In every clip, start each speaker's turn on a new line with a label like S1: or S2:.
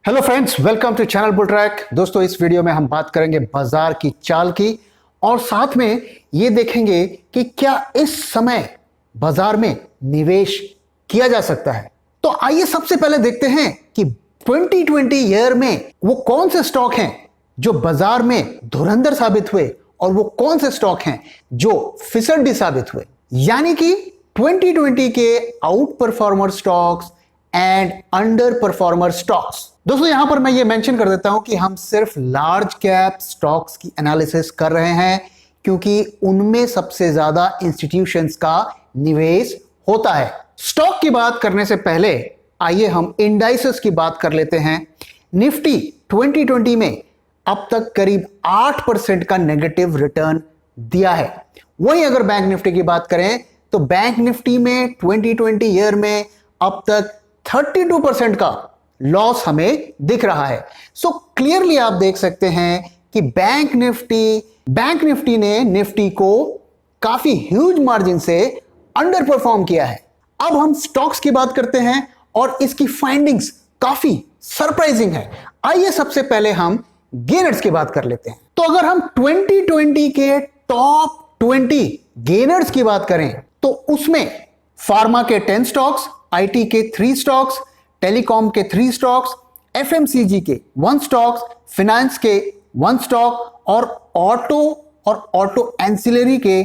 S1: Hello friends, welcome to channel bull track. दोस्तों, इस video में हम बात करेंगे बाजार की चाल की और साथ में ये देखेंगे कि क्या इस समय बाजार में निवेश किया जा सकता है। तो आइए सबसे पहले देखते हैं कि 2020 ईयर में वो कौन से स्टॉक हैं जो बाजार में धुरंधर साबित हुए और वो कौन से स्टॉक हैं जो फिसड्डी साबित हुए, यानी कि 2020 के out performer stocks and under performer stocks. दोस्तों, यहां पर मैं ये मेंशन कर देता हूं कि हम सिर्फ लार्ज कैप स्टॉक्स की एनालिसिस कर रहे हैं क्योंकि उनमें सबसे ज्यादा इंस्टीट्यूशंस का निवेश होता है। स्टॉक की बात करने से पहले आइए हम इंडाइसेस की बात कर लेते हैं। निफ्टी 2020 में अब तक करीब 8% का नेगेटिव रिटर्न दिया है। वहीं अगर बैंक निफ्टी की बात करें तो बैंक निफ्टी में 2020 ईयर में अब तक 32% का लॉस हमें दिख रहा है। सो क्लियरली आप देख सकते हैं कि बैंक निफ्टी ने निफ्टी को काफी ह्यूज मार्जिन से अंडर परफॉर्म किया है। अब हम स्टॉक्स की बात करते हैं और इसकी फाइंडिंग्स काफी सरप्राइजिंग है। आइए सबसे पहले हम गेनर्स की बात कर लेते हैं। तो अगर हम 2020 के टॉप 20 गेनर्स की बात करें तो उसमें फार्मा के 10 स्टॉक्स, आईटी के 3 स्टॉक्स, टेलीकॉम के 3 स्टॉक्स, एफएमसीजी के 1 स्टॉक्स, फाइनेंस के 1 स्टॉक और ऑटो एंसिलरी के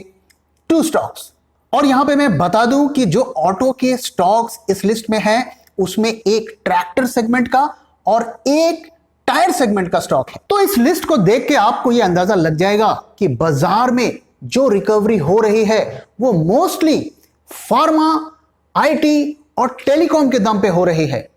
S1: 2 स्टॉक्स। और यहां पे मैं बता दूं कि जो ऑटो के स्टॉक्स इस लिस्ट में है उसमें एक ट्रैक्टर सेगमेंट का और एक टायर सेगमेंट का स्टॉक है। तो इस लिस्ट को देख के आपको यह अंदाजा लग जाएगा कि बाजार में जो रिकवरी हो रही है वो मोस्टली फार्मा, आईटी और टेलीकॉम के दम पे हो रही है।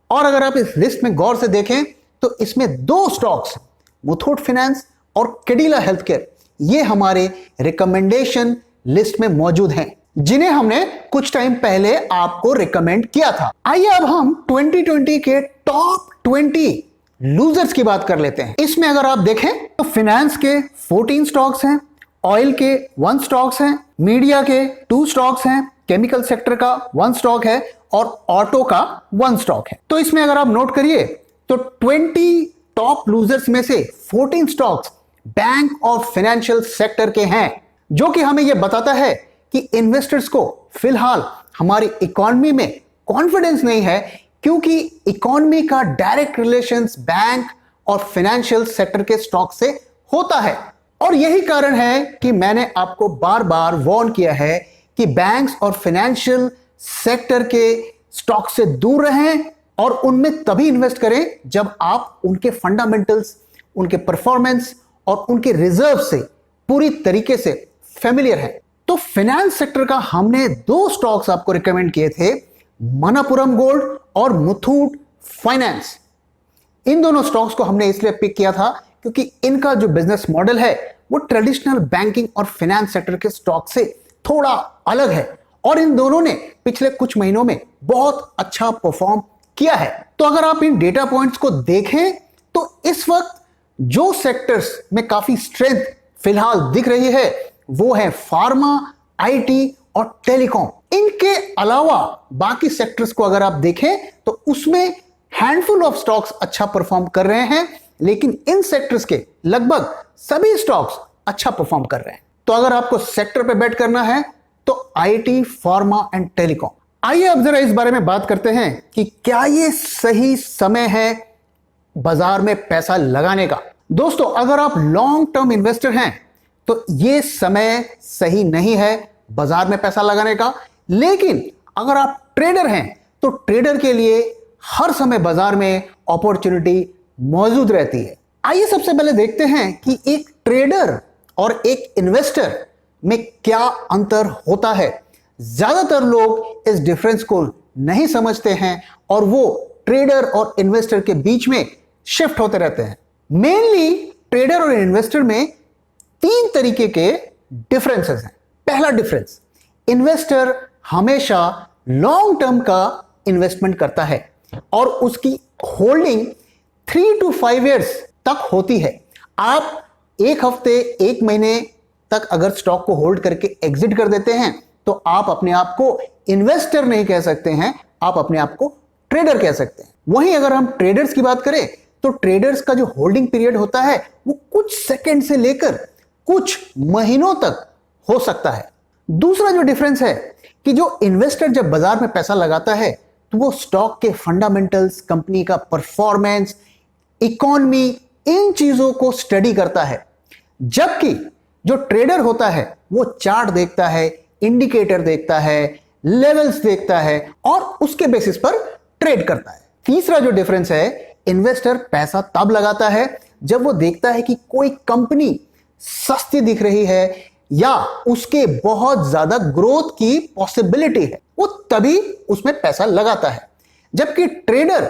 S1: और अगर आप इस लिस्ट में गौर से देखें तो इसमें 2 स्टॉक्स, मुथूट फाइनेंस और कैडिला हेल्थकेयर, ये हमारे रिकमेंडेशन लिस्ट में मौजूद हैं, जिन्हें हमने कुछ टाइम पहले आपको रिकमेंड किया था। आइए अब हम 2020 के टॉप 20 लूजर्स की बात कर लेते हैं। इसमें अगर आप देखें तो फाइनेंस के 14 स्टॉक्स हैं, ऑयल के 1 स्टॉक्स हैं, मीडिया के 2 स्टॉक्स हैं, केमिकल सेक्टर का 1 स्टॉक है और ऑटो का 1 स्टॉक है। तो इसमें अगर आप नोट करिए तो 20 टॉप लूजर्स में से 14 स्टॉक्स बैंक और फाइनेंशियल सेक्टर के हैं, जो कि हमें यह बताता है कि इन्वेस्टर्स को फिलहाल हमारी इकोनॉमी में कॉन्फिडेंस नहीं है, क्योंकि इकोनॉमी का डायरेक्ट रिलेशंस बैंक और फाइनेंशियल सेक्टर के स्टॉक से होता है। और यही कारण है कि मैंने आपको बार बार वार्न किया है कि बैंक्स और फाइनेंशियल सेक्टर के स्टॉक से दूर रहें और उनमें तभी इन्वेस्ट करें जब आप उनके फंडामेंटल्स, उनके परफॉर्मेंस और उनके रिजर्व से पूरी तरीके से फेमिलियर हैं। तो फाइनेंस सेक्टर का हमने 2 स्टॉक्स आपको रिकमेंड किए थे, मणप्पुरम गोल्ड और मुथूट फाइनेंस। इन दोनों स्टॉक्स को हमने इसलिए पिक किया था क्योंकि इनका जो बिजनेस मॉडल है वो ट्रेडिशनल बैंकिंग और फाइनेंस सेक्टर के स्टॉक से थोड़ा अलग है और इन दोनों ने पिछले कुछ महीनों में बहुत अच्छा परफॉर्म किया है। तो अगर आप इन डेटा पॉइंट्स को देखें तो इस वक्त जो सेक्टर्स में काफी स्ट्रेंथ फिलहाल दिख रही है वो है फार्मा, आईटी और टेलीकॉम। इनके अलावा बाकी सेक्टर्स को अगर आप देखें तो उसमें हैंडफुल ऑफ स्टॉक्स अच्छा परफॉर्म कर रहे हैं, लेकिन इन सेक्टर्स के लगभग सभी स्टॉक्स अच्छा परफॉर्म कर रहे हैं। तो अगर आपको सेक्टर पे बेट करना है तो आईटी, फार्मा एंड टेलीकॉम। आइए अब जरा इस बारे में बात करते हैं कि क्या ये सही समय है बाजार में पैसा लगाने का। दोस्तों, अगर आप लॉन्ग टर्म इन्वेस्टर हैं तो ये समय सही नहीं है बाजार में पैसा लगाने का, लेकिन अगर आप ट्रेडर हैं तो ट्रेडर के लिए हर समय बाजार में अपॉर्चुनिटी मौजूद रहती है। आइए सबसे पहले देखते हैं कि एक ट्रेडर और एक इन्वेस्टर में क्या अंतर होता है। ज्यादातर लोग इस डिफरेंस को नहीं समझते हैं और वो ट्रेडर और इन्वेस्टर के बीच में शिफ्ट होते रहते हैं। मेनली ट्रेडर और इन्वेस्टर में 3 तरीके के डिफरेंसेस हैं। पहला डिफरेंस, इन्वेस्टर हमेशा लॉन्ग टर्म का इन्वेस्टमेंट करता है और उसकी होल्डिंग 3 to 5 years तक होती है। आप 1 हफ्ते, 1 महीने तक अगर स्टॉक को होल्ड करके एग्जिट कर देते हैं तो आप अपने आप को इन्वेस्टर नहीं कह सकते हैं, आप अपने आप को ट्रेडर कह सकते हैं। वहीं अगर हम ट्रेडर्स की बात करें तो ट्रेडर्स का जो होल्डिंग पीरियड होता है वो कुछ सेकंड से लेकर कुछ महीनों तक हो सकता है। दूसरा जो डिफरेंस है कि जो इन्वेस्टर जब बाजार में पैसा लगाता है तो वो स्टॉक के फंडामेंटल्स, कंपनी का परफॉर्मेंस, इकोनॉमी, इन चीजों को स्टडी करता है, जबकि जो ट्रेडर होता है वो चार्ट देखता है, इंडिकेटर देखता है, लेवल्स देखता है और उसके बेसिस पर ट्रेड करता है। तीसरा जो डिफरेंस है, इन्वेस्टर पैसा तब लगाता है जब वो देखता है कि कोई कंपनी सस्ती दिख रही है या उसके बहुत ज्यादा ग्रोथ की पॉसिबिलिटी है, वो तभी उसमें पैसा लगाता है। जबकि ट्रेडर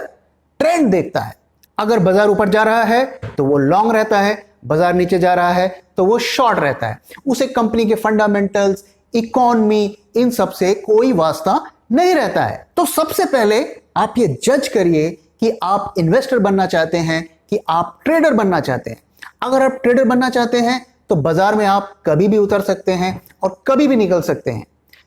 S1: ट्रेंड देखता है, अगर बाजार ऊपर जा रहा है तो वो लॉन्ग रहता है, बाजार नीचे जा रहा है तो वो शॉर्ट रहता है। उसे कंपनी के फंडामेंटल्स, इकोनॉमी, इन सब से कोई वास्ता नहीं रहता है। तो सबसे पहले आप ये जज करिए कि आप इन्वेस्टर बनना चाहते हैं कि आप ट्रेडर बनना चाहते हैं। अगर आप ट्रेडर बनना चाहते हैं तो बाजार में आप कभी भी उतर सकते हैं और कभी भी निकल सकते हैं।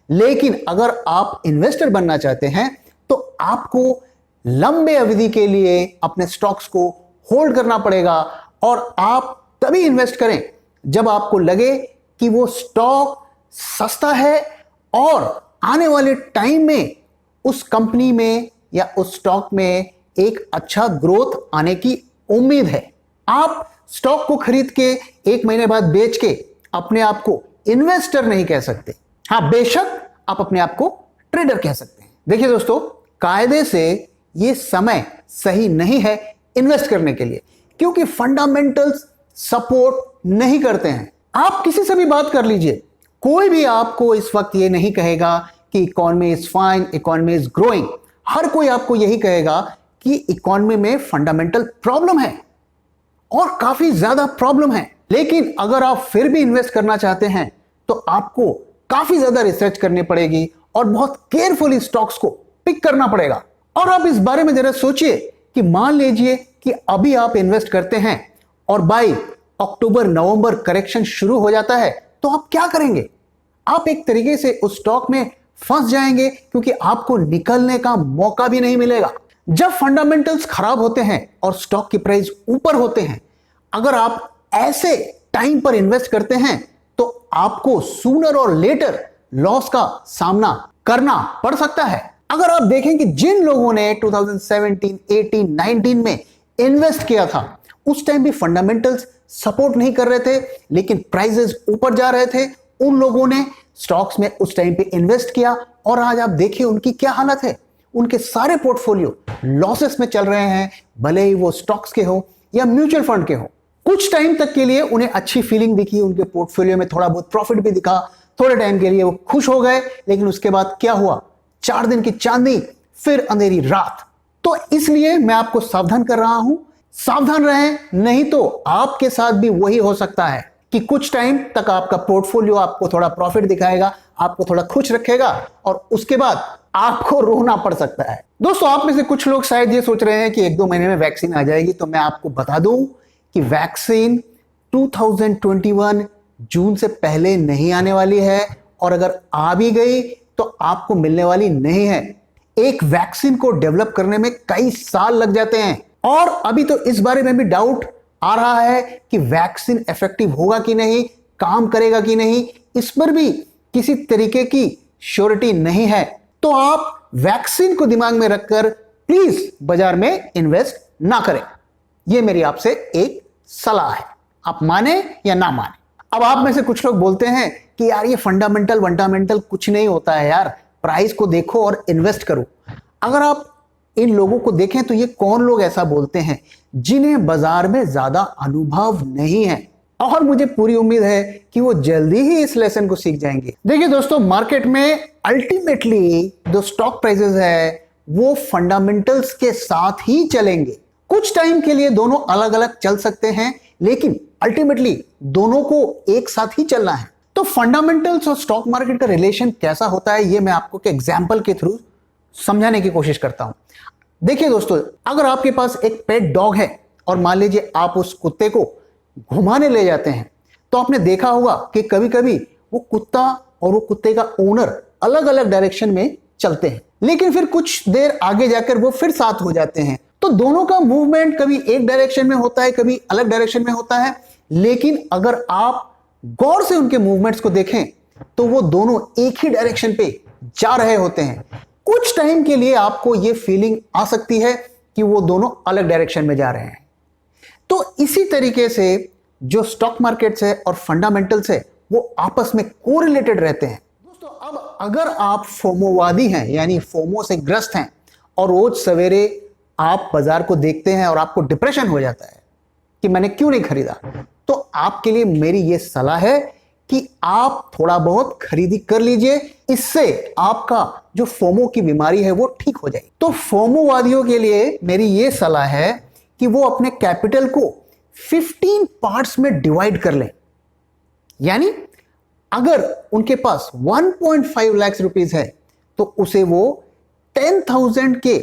S1: लेकिन अगर आप इन्वेस्टर बनना चाहते हैं तो आपको लंबे अवधि के लिए अपने स्टॉक्स को होल्ड करना पड़ेगा और आप तभी इन्वेस्ट करें जब आपको लगे कि वो स्टॉक सस्ता है और आने वाले टाइम में उस कंपनी में या उस स्टॉक में एक अच्छा ग्रोथ आने की उम्मीद है। आप स्टॉक को खरीद के एक महीने बाद बेच के अपने आप को इन्वेस्टर नहीं कह सकते। हां, बेशक आप अपने आप को ट्रेडर कह सकते हैं। देखिए दोस्तों, कायदे से ये समय सही नहीं है इन्वेस्ट करने के लिए, क्योंकि फंडामेंटल्स सपोर्ट नहीं करते हैं। आप किसी से भी बात कर लीजिए, कोई भी आपको इस वक्त ये नहीं कहेगा कि economy is fine, economy is growing. हर कोई आपको यही कहेगा कि इकोनॉमी में फंडामेंटल प्रॉब्लम है और काफी ज्यादा प्रॉब्लम है। लेकिन अगर आप फिर भी इन्वेस्ट करना चाहते हैं तो आपको काफी ज्यादा रिसर्च करनी पड़ेगी और बहुत केयरफुली स्टॉक्स को पिक करना पड़ेगा। और आप इस बारे में जरा सोचिए कि मान लीजिए कि अभी आप इन्वेस्ट करते हैं और बाय अक्टूबर नवंबर करेक्शन शुरू हो जाता है तो आप क्या करेंगे? आप एक तरीके से उस स्टॉक में फंस जाएंगे, क्योंकि आपको निकलने का मौका भी नहीं मिलेगा। जब फंडामेंटल्स खराब होते हैं और स्टॉक की प्राइस ऊपर होते हैं, अगर आप ऐसे टाइम पर इन्वेस्ट करते हैं तो आपको सूनर और लेटर लॉस का सामना करना पड़ सकता है। अगर आप देखें कि जिन लोगों ने 2017, 18, 19 में इन्वेस्ट किया था, उस टाइम भी फंडामेंटल्स सपोर्ट नहीं कर रहे थे लेकिन प्राइसेस ऊपर जा रहे थे, उन लोगों ने स्टॉक्स में उस टाइम पे इन्वेस्ट किया और आज आप देखिए उनकी क्या हालत है। उनके सारे पोर्टफोलियो लॉसेस में चल रहे हैं, भले ही वो स्टॉक्स के हो या म्यूचुअल फंड के हो। कुछ टाइम तक के लिए उन्हें अच्छी फीलिंग दिखी, उनके पोर्टफोलियो में थोड़ा बहुत प्रॉफिट भी दिखा, थोड़े टाइम के लिए वो खुश हो गए, लेकिन उसके बाद क्या हुआ? 4 दिन की चांदनी, फिर अंधेरी रात। तो इसलिए मैं आपको सावधान कर रहा हूं, सावधान रहें, नहीं तो आपके साथ भी वही हो सकता है कि कुछ टाइम तक आपका पोर्टफोलियो आपको थोड़ा प्रॉफिट दिखाएगा, आपको थोड़ा खुश रखेगा और उसके बाद आपको रोना पड़ सकता है। दोस्तों, आप में से कुछ लोग शायद ये सोच रहे हैं कि 1-2 महीने में वैक्सीन आ जाएगी, तो मैं आपको बता दूं कि वैक्सीन 2021 जून से पहले नहीं आने वाली है और अगर आ भी गई तो आपको मिलने वाली नहीं है। एक वैक्सीन को डेवलप करने में कई साल लग जाते हैं और अभी तो इस बारे में भी डाउट आ रहा है कि वैक्सीन इफेक्टिव होगा कि नहीं, काम करेगा कि नहीं, इस पर भी किसी तरीके की श्योरिटी नहीं है। तो आप वैक्सीन को दिमाग में रखकर प्लीज बाजार में इन्वेस्ट ना करें। यह मेरी आपसे एक सलाह है, आप माने या ना माने। अब आप में से कुछ लोग बोलते हैं कि यार ये फंडामेंटल कुछ नहीं होता है यार, प्राइस को देखो और इन्वेस्ट करो। अगर आप इन लोगों को देखें तो ये कौन लोग ऐसा बोलते हैं जिन्हें बाजार में ज्यादा अनुभव नहीं है, और मुझे पूरी उम्मीद है कि वो जल्दी ही इस लेसन को सीख जाएंगे। देखिए दोस्तों, मार्केट में अल्टीमेटली जो स्टॉक प्राइसेस है वो फंडामेंटल्स के साथ ही चलेंगे। कुछ टाइम के लिए दोनों अलग अलग चल सकते हैं, लेकिन अल्टीमेटली दोनों को एक साथ ही चलना है। तो फंडामेंटल्स और स्टॉक मार्केट का रिलेशन कैसा होता है, ये मैं आपको एक एग्जाम्पल के थ्रू समझाने की कोशिश करता हूं। देखिए दोस्तों, अगर आपके पास एक पेट डॉग है और मान लीजिए आप उस कुत्ते को घुमाने ले जाते हैं, तो आपने देखा होगा कि कभी कभी वो कुत्ता और वो कुत्ते का ओनर अलग अलग डायरेक्शन में चलते हैं। लेकिन फिर कुछ देर आगे जाकर वो फिर साथ हो जाते हैं। तो दोनों का मूवमेंट कभी एक डायरेक्शन में होता है, कभी अलग डायरेक्शन में होता है, लेकिन अगर आप गौर से उनके मूवमेंट्स को देखें तो वो दोनों एक ही डायरेक्शन पे जा रहे होते हैं। कुछ टाइम के लिए आपको ये फीलिंग आ सकती है कि वो दोनों अलग डायरेक्शन में जा रहे हैं। तो इसी तरीके से जो स्टॉक मार्केट्स है और फंडामेंटल्स है वो आपस में कोरिलेटेड रहते हैं। दोस्तों, अब अगर आप फोमोवादी हैं, यानी फोमो से ग्रस्त हैं, और रोज सवेरे आप बाजार को देखते हैं और आपको डिप्रेशन हो जाता है कि मैंने क्यों नहीं खरीदा, तो आपके लिए मेरी यह सलाह है कि आप थोड़ा बहुत खरीदी कर लीजिए। इससे आपका जो फोमो की बीमारी है वो ठीक हो जाएगी। तो फोमोवादियों के लिए मेरी यह सलाह है कि वो अपने कैपिटल को 15 पार्ट्स में डिवाइड कर लें। यानी अगर उनके पास 1.5 लाख रुपीस है तो उसे वो 10,000 के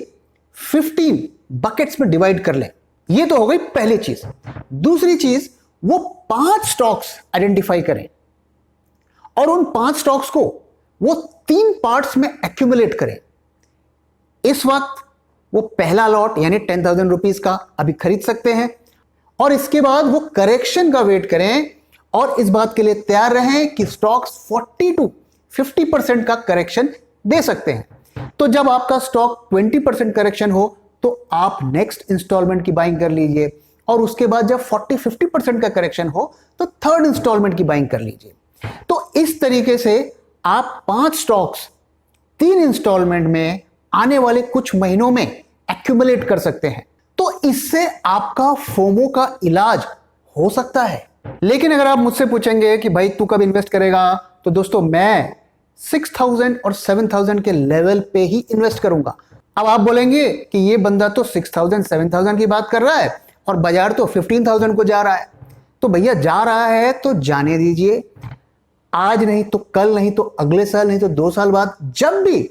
S1: 15 बकेट्स में डिवाइड कर लें। ये तो हो गई पहली चीज। दूसरी चीज, वो 5 स्टॉक्स आइडेंटिफाई करें और उन 5 स्टॉक्स को वो 3 पार्ट्स में एक्यूमुलेट करें। इस वक्त वो पहला लॉट यानी 10,000 रुपीज का अभी खरीद सकते हैं और इसके बाद वो करेक्शन का वेट करें और इस बात के लिए तैयार रहें कि स्टॉक्स 40 to 50% का करेक्शन दे सकते हैं। तो जब आपका स्टॉक 20% करेक्शन हो तो आप नेक्स्ट इंस्टॉलमेंट की बाइंग कर लीजिए और उसके बाद जब 40-50% का करेक्शन हो तो थर्ड इंस्टॉलमेंट की बाइंग कर लीजिए। तो इस तरीके से आप 5 स्टॉक्स 3 इंस्टॉलमेंट में आने वाले कुछ महीनों में एक्यूमुलेट कर सकते हैं। तो इससे आपका फोमो का इलाज हो सकता है। लेकिन अगर आप मुझसे पूछेंगे कि भाई तू कब इन्वेस्ट करेगा, तो दोस्तों मैं 6,000 और 7,000 के लेवल पे ही इन्वेस्ट करूंगा। अब आप बोलेंगे कि ये बंदा तो 6,000 7,000 की बात कर रहा है और बाजार तो 15,000 को जा रहा है। तो भैया जा रहा है तो जाने दीजिए, आज नहीं तो कल, नहीं तो अगले साल, नहीं तो 2 साल बाद जब भी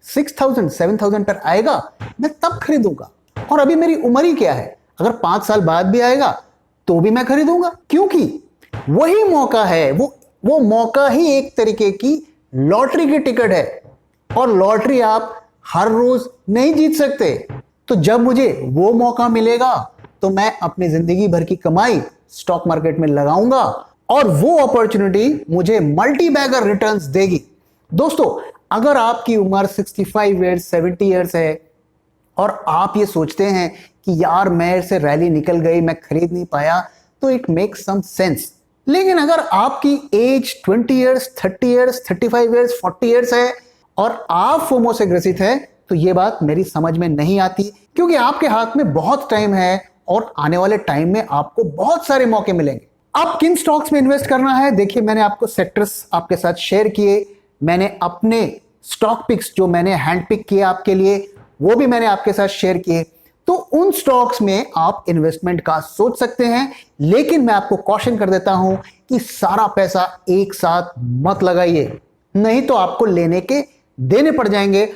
S1: 6,000 7,000 पर आएगा मैं तब खरीदूंगा। और अभी मेरी उम्र ही क्या है, अगर 5 साल बाद भी आएगा तो भी मैं खरीदूंगा, क्योंकि वही मौका है, वो मौका ही एक तरीके की लॉटरी की टिकट है और लॉटरी आप हर रोज नहीं जीत सकते। तो जब मुझे वो मौका मिलेगा तो मैं अपनी जिंदगी भर की कमाई स्टॉक मार्केट में लगाऊंगा और वो अपॉर्चुनिटी मुझे मल्टी बैगर रिटर्न्स देगी। दोस्तों, अगर आपकी उम्र 65 ईयर्स 70 ईयर्स है और आप ये सोचते हैं कि यार मेरे से रैली निकल गई, मैं खरीद नहीं पाया, तो इट मेक्स सम सेंस। लेकिन अगर आपकी age 20 years 30 years 35 years 40 years है और आप फोमो से ग्रसित है तो ये बात मेरी समझ में नहीं आती, क्योंकि आपके हाथ में बहुत टाइम है और आने वाले टाइम में आपको बहुत सारे मौके मिलेंगे। अब किन स्टॉक्स में इन्वेस्ट करना है, देखिए मैंने आपको सेक्टर्स आपके साथ शेयर किए, मैंने अपने स्टॉक पिक्स जो मैंने हैंड पिक किए आपके लिए वो भी मैंने आपके साथ शेयर किए। तो उन स्टॉक्स में आप इन्वेस्टमेंट का सोच सकते हैं, लेकिन मैं आपको कॉशन कर देता हूं कि सारा पैसा एक साथ मत लगाइए, नहीं तो आपको लेने के देने पड़ जाएंगे।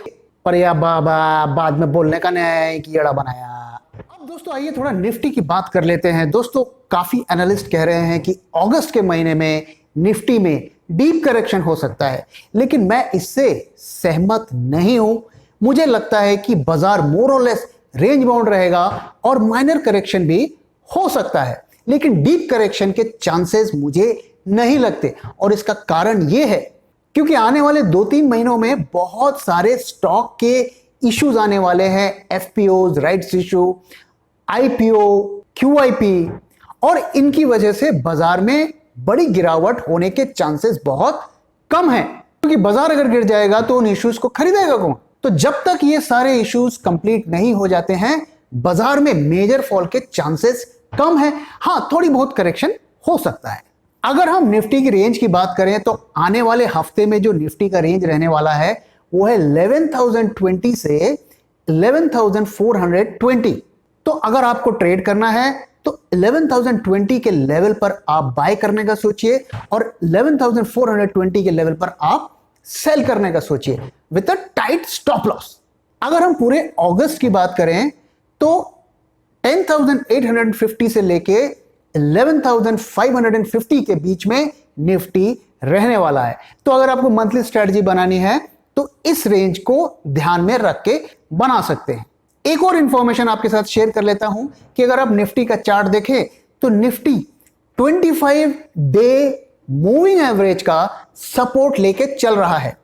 S1: पर या बाबा बाद में बोलने का नहीं कि एड़ा बनाया। अब दोस्तों आइए थोड़ा निफ्टी की बात कर लेते हैं। दोस्तों, काफी एनालिस्ट कह रहे हैं कि अगस्त के महीने में निफ्टी में डीप करेक्शन हो सकता है, लेकिन मैं इससे सहमत नहीं हूं। मुझे लगता है कि बाजार मोर और लेस रेंज बाउंड रहेगा और माइनर करेक्शन भी हो सकता है, लेकिन डीप करेक्शन के चांसेस मुझे नहीं लगते। और इसका कारण यह है क्योंकि आने वाले 2-3 महीनों में बहुत सारे स्टॉक के इश्यूज आने वाले हैं, FPOs, rights issue, IPO, QIP, और इनकी वजह से बाजार में बड़ी गिरावट होने के चांसेस बहुत कम हैं, क्योंकि बाजार अगर गिर जाएगा तो उन इश्यूज को खरीदेगा कौन। तो जब तक ये सारे इश्यूज कंप्लीट नहीं हो जाते हैं बाजार में मेजर फॉल के चांसेस कम है। हां, थोड़ी बहुत करेक्शन हो सकता है। अगर हम निफ्टी की रेंज की बात करें तो आने वाले हफ्ते में जो निफ्टी का रेंज रहने वाला है वो है 11,020 से 11,420। तो अगर आपको ट्रेड करना है तो 11,020 के लेवल पर आप बाय करने का सोचिए और 11,420 के लेवल पर आप सेल करने का सोचिए with a tight stop loss. अगर हम पूरे अगस्त की बात करें तो 10,850 से लेके 11,550 के बीच में निफ्टी रहने वाला है। तो अगर आपको मंथली स्ट्रेटजी बनानी है तो इस रेंज को ध्यान में रख के बना सकते हैं। एक और इंफॉर्मेशन आपके साथ शेयर कर लेता हूं कि अगर आप निफ्टी का चार्ट देखें तो निफ्टी 25 डे मूविंग एवरेज का सपोर्ट लेके चल रहा है।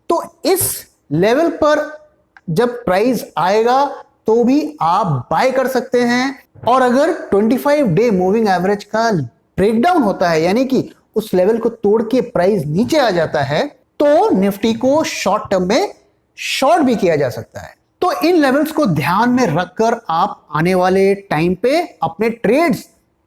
S1: तो इस लेवल पर जब प्राइस आएगा तो भी आप बाय कर सकते हैं, और अगर 25 डे मूविंग एवरेज का ब्रेकडाउन होता है, यानी कि उस लेवल को तोड़ के प्राइस नीचे आ जाता है, तो निफ्टी को शॉर्ट टर्म में शॉर्ट भी किया जा सकता है। तो इन लेवल्स को ध्यान में रखकर आप आने वाले टाइम पे अपने ट्रेड्स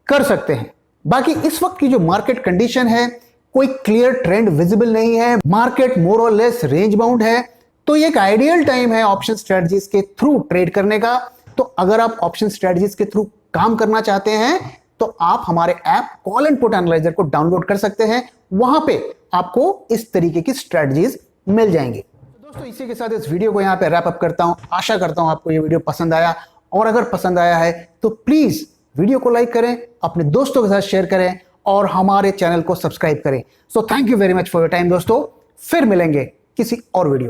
S1: कर सकते हैं। बाकी इस वक्त की जो मार्केट कंडीशन है, कोई क्लियर ट्रेंड विजिबल नहीं है, मार्केट मोर और लेस रेंज बाउंड है, तो ये एक आइडियल टाइम है ऑप्शन स्ट्रेटजीज के थ्रू ट्रेड करने का। तो अगर आप ऑप्शन स्ट्रेटजीज के थ्रू काम करना चाहते हैं तो आप हमारे app call and put analyser को डाउनलोड कर सकते हैं। वहां पे आपको इस तरीके की स्ट्रेटजीज मिल जाएंगी। दोस्तों, इसी के साथ इस वीडियो को यहां पे रैप अप करता हूं। आशा करता हूं आपको ये वीडियो पसंद आया, और अगर पसंद आया है तो प्लीज वीडियो को लाइक करें, अपने दोस्तों के साथ शेयर करें और हमारे चैनल को सब्सक्राइब करें। So thank you very much for your time दोस्तों। फिर मिलेंगे किसी और वीडियो।